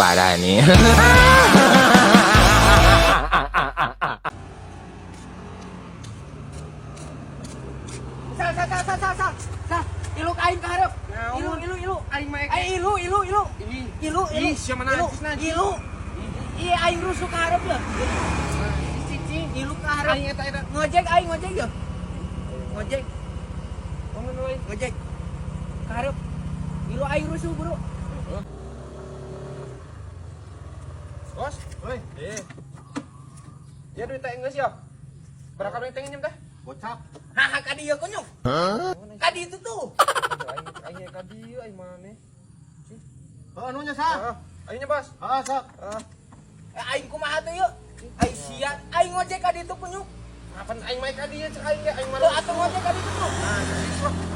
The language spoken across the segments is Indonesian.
parah nih. Sal. Iluk aing ka hareup. Ilu. Aing mah Ilu. Ih, siapa najis najis. Ilu. Iya aing rusuh ka hareup ya. Cicing. Ilu ka hareup. Aing eta. Ngojek aing ngojek ya. Ngojek. Ngomong euy. Ngojek. Ka hareup. Ilu aing rusuh bro. Bos, euy. Ya duit teh geus ya. Berapa duit teh nginjem teh? Gocap. Haha ka dieu kunyuk. Ka ditu tuh. Aing ka dieu aing mane. Oh, anunya sah. Aingnya bos. Sok. Aing kumaha teh yeuh? Aing sia, aing ngojek ka ditu kunyuk. Apaan aing mah ka dieu cek aing ge aing mah. Tuh atuh ngojek ka ditu tuh.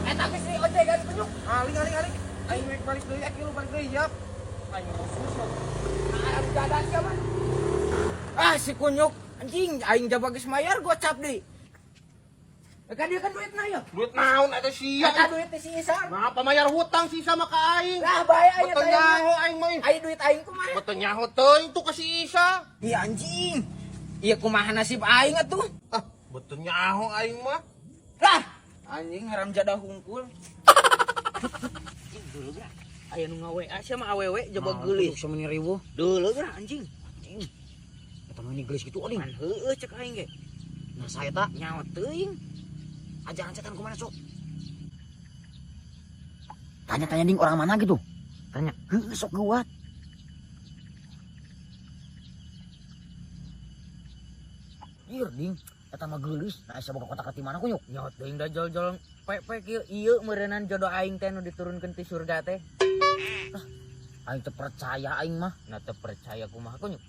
Eta geus di ojek kan kunyuk. Ali. Aing mah balik deui, lu balik deui ya. Aing susah. Harus dadan siapa? Si kunyuk anjing aing jaba geus mayar gocap deui. Kan dia kan duitna ya. Duit naon eta sia? Eta duit si Isan. Nah, pamayar hutang sisa mah ka aing. Lah bae aya Betul nyaho aing mah. Aya duit aing kumaha? Betul nyaho teuing tuh ka si Isa. Iya anjing. Iya kumaha nasib aing atuh? Betul nyaho aing mah. Lah anjing haram jadah hungkul. Dulu geura. Aya nu ngawe sia mah awewe jaba geulis. Sama ni ribu. Dulu geura anjing. Eta mah ni geus kitu Man heueuh cek aing ge. Nah, saya tak Nyawa teuing. ajaran setan kemana sok? Tanya-tanya ding orang mana gitu? Tanya. Sok gawat. Ieu ding, eta mah geulis. Nah, asa boga kota-kota mana kunyuk? Nyawa teuing da jol-jol pepek ieu meureunnan jodoh aing teh nu diturunkeun ti surga teh. Aing teu percaya aing mah. Na teu percaya kumaha kunyuk.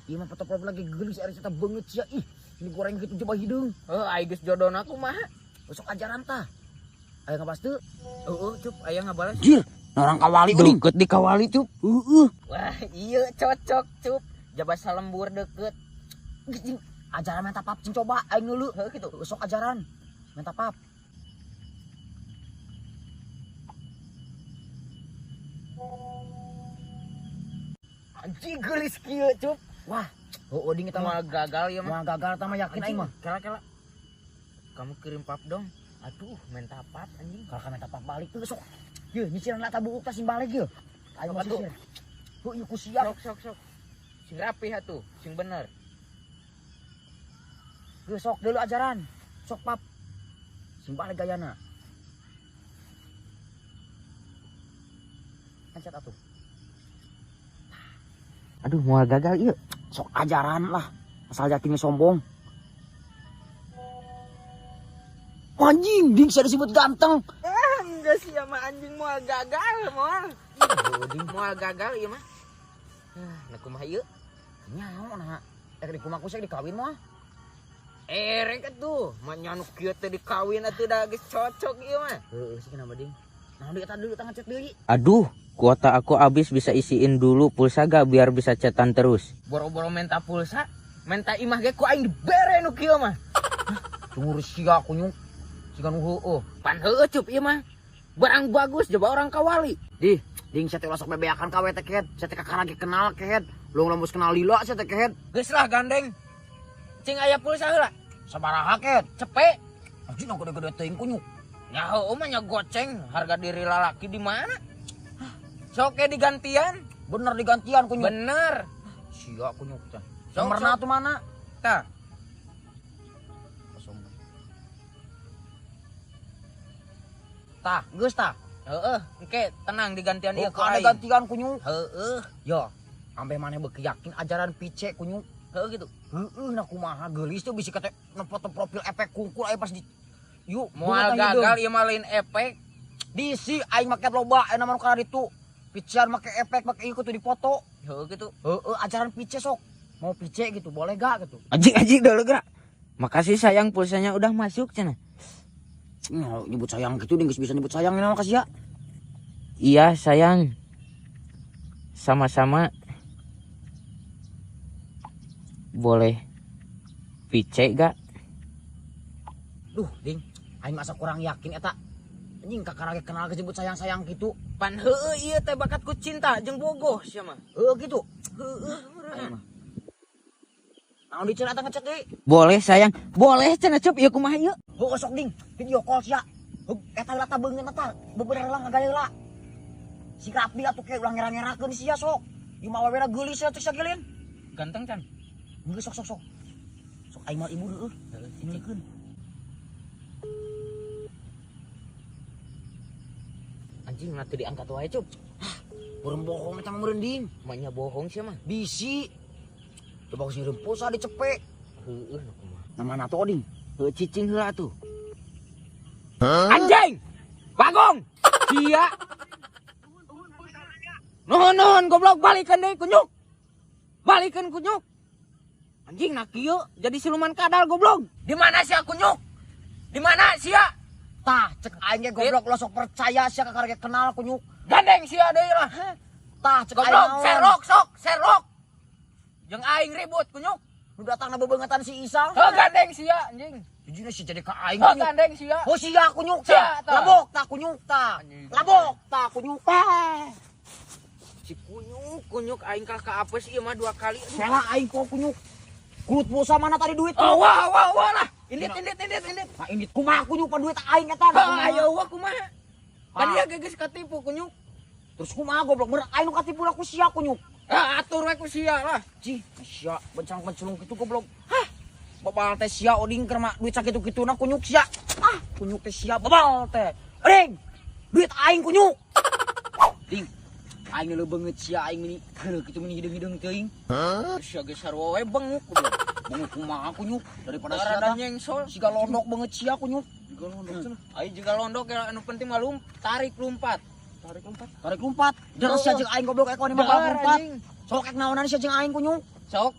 Ieu mah foto-foto lagi geulis ari eta beungeut sia. Ih, ini goreng gitu coba hideung. Aing geus jodona kumaha? Sok ajaran tah. Aya ngabas teu? Cup, aya ngabalas. Anjir, orang kawali uling. Deket di kawali, Cup. Wah, iya cocok, Cup. Jaba salembur deket. Gijing ajaran menta pap cing coba aing ngeuleuh heuh kitu. Sok ajaran menta pap. Anjing geulis kieu, Cup. Wah, heueuh ding eta mah Moal gagal ya mah. moal gagal tah mah yakin aing mah. Kela. Kamu kirim pap dong. Aduh, minta pap anjing. Kalau ka menta pap balik teu sok. Ye, nyiciran lata buuk tah sing balik ye. Aing mah Sok, sisir. Heuh ku siap. Sok. Sing rapi atuh, sing bener. Ge sok deuleu ajaran. Sok pap. Sing balik gayana. Ancet atuh. Aduh, moal gagal ieu. Sok ajaran lah. Asal yakinnya sombong. Anjing, ding saya disebut ganteng. Enggak sih sama anjing moal gagal, moal. Moal gagal ieu mah. Nah kumaha ieu? Nyaho nah. Di kumaku saya dikawin mah. Erek atuh, manyanu kieu teh dikawin atuh da geus cocok ieu mah. Heeh, sih kenapa ding? Nah, di eta dulu tangan chat deui. Aduh, kuota aku habis, bisa isiin dulu pulsa gak biar bisa chatan terus. Boro-boro minta pulsa, minta imah ge ku aing dibere nu kieu mah. Tunggu sia kunyuk. Sigan heueuh. Pan heueuh Cup ieu mah. Barang bagus coba orang kawali. Ding saya teh sok bebeakan ka we teh kehet. Saya teh kakak lagi kenal kehet. Lu lembus kenal lila saya teh kehet. Geus lah gandeng. Cing aya pulsa heula. Sabaraha kehet? Cepet. Anjing nu gede-gede teuing kunyuk. Ya heueuh mah nya goceng, harga diri lalaki di mana? Sok ke digantian. Bener digantian kunyuk. Bener. Sia kunyuk teh. Sok, Nomorna sok. tuh mana? Tah. Tah, geus tah. Heeh, engke tenang digantian ieu ku Ada aing. gantian kunyuk. Heeh. Yo, ampe maneh beuki yakin ajaran pice kunyuk. Heeh gitu. Heeh, nah kumaha geulis teh bisi kate foto profil efek kungkul aya pas di yuk Moal gagal ieu mah lain efek. Disi aing make loba aya mah kana ditu. Picean make efek make ieu kudu dipoto. Heeh gitu. Heeh, ajaran pice sok. Mau pice gitu, boleh gak gitu. Anjing dulu gerak. Makasih sayang, pulsanya udah masuk cenah. Nyebut sayang gitu, geus bisa nyebut sayang ini makasih ya. Iya sayang. Sama-sama. Boleh pice gak? Duh, ding, aing masa kurang yakin eta. Anjing kakarage kenal kesebut sayang-sayang gitu. Pan heueuh ieu teh bakatku cinta jeung bogoh sia mah. Gitu. Ayo mah. Naon diceuna teh ngecek deui. Boleh sayang, boleh cenah cep ieu kumaha ieu? Heuh sok ding, video call sia. Eta heula teh beungeun eta, bebener lah ngagayeula. Si Rapi atuh ke ulah ngera-ngerakeun sia sok. Ieu mah awewe geulis sia cek sagilin. Ganteng can. Geus sok. Sok aing mah ibu heueuh. Imeukeun. Anjing nanti diangkat wae cup. Burung bohong eta mah merending. Manya bohong sia mah. Bisi. Coba si rempus ah dicepek. Heueuh nu kumaha. Namana tuh oding. Heueuh cicing heula tuh. Anjing. Bagong. Sia. Nuhun goblok balikeun deui kunyuk. Balikeun kunyuk. Anjing nak kieu jadi siluman kadal goblok. Di mana sia kunyuk? Di mana sia? Tah, cek aing ge goblok lo sok percaya sia kakarege kenal kunyuk. Gandeng sia deui lah. Tah, cek aing Goblok, naon. serok. Jeung aing ribut kunyuk. Nu datangna bebeungetan si Isal. Heuh gandeng sia anjing. Jujurna si jadi ka aing Heuh kunyuk. gandeng sia. Oh sia kunyuk Sia, tah. tah. Labok tah kunyuk tah. Anjing. Labok tah kunyuk tah. Si kunyuk aing kalah ka apes ieu mah 2 kali. Salah aing kok kunyuk. Kulut pulsa mana tadi duit? Oh wah lah. Indit. Nah ini kumaha kunyuk pan duit aing eta. Heuh ayo wah kumaha. Kan ieu geus katipu kunyuk. Terus kumaha goblok bener aing nu katipu ku sia kunyuk. Atur we ku sia lah. Cih, sia bencang-benculung kitu goblok. Hah. Babal teh sia oding keur mah duit sakitu-kituna kunyuk sia. Kunyuk teh sia babal teh. Ring. Duit aing kunyuk. Ding. Aing leuh beungeut sia aing meni heuleuh kitu meni hideung-hideung teuing. Sia geus sarua we benguk goblok. Benguk kumaha kunyuk daripada sia Rada tah. nyengsol. Siga londok beungeut sia kunyuk. Aing juga londok ya anu penting mah tarik lompat. Tarik lumpat. Jangan sia jeung aing goblok eko mah bal lumpat. Sok ek naonan sia jeung aing kunyuk. Sok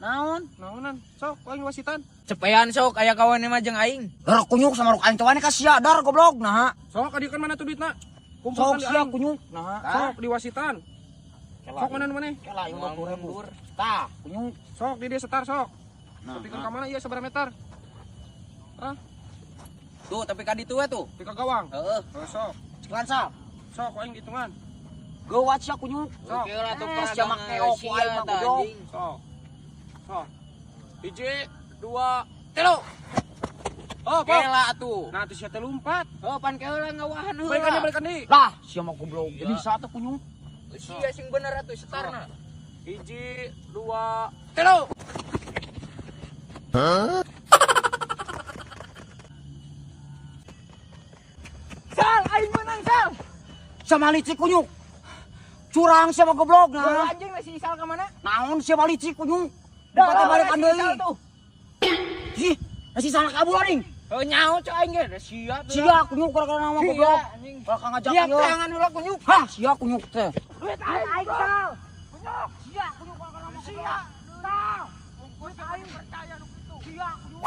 Naon? Naonan? Sok, kau aing wasitan. cepean sok aya kawan mah jeung aing. Dar kunyuk sama ruk aing teh ka sia dar goblok. Nah. Sok, adieukeun mana tuh duitna? Sok Kumpulkan di sia aing. kunyuk. Nah. Sok di wasitan. Sok mana nu maneh? Kela yang 50.000. Tah, kunyuk. Sok di dia setar sok. Nah, Tapi ka mana ieu sabaraha meter? Tuh tapi ka ditu we tuh. Di ka gawang. Heeh. Sok. Cekelan sal. Sok aing hitungan. Gawat sia kunyuk. Sok. Oke lah tuh sia make opo aing mah goblok. Sok. Sok. 1 2 3. Oh, Oke lah tuh. Nah, tuh sia teh lumpat. Oh pan keula ngawahan heula. Balikan deui. Lah, sia mah goblok. Bisa tuh kunyuk. Sia sing bener atuh setarna. 1 2 3. Sal aing menang sal. Sama licik kunyuk. Curang sia mah goblok. Nah. Nah. Anjing lah si Sal ka mana? Naon sia mah licik kunyuk. Dipake balikan deui. Ih, si salah kabur ning. Oh nyaho cok aing ge sia tuh. Sia kunyuk gara-gara nama goblok. anjing. Bakal ngajak Dia ieu. tangan heula kunyuk. Hah, sia kunyuk teh. Duit aing sal. Kunyuk sia kunyuk gara-gara nama sia. Sal. Kunyuk aing percaya nu kitu. Sia kunyuk.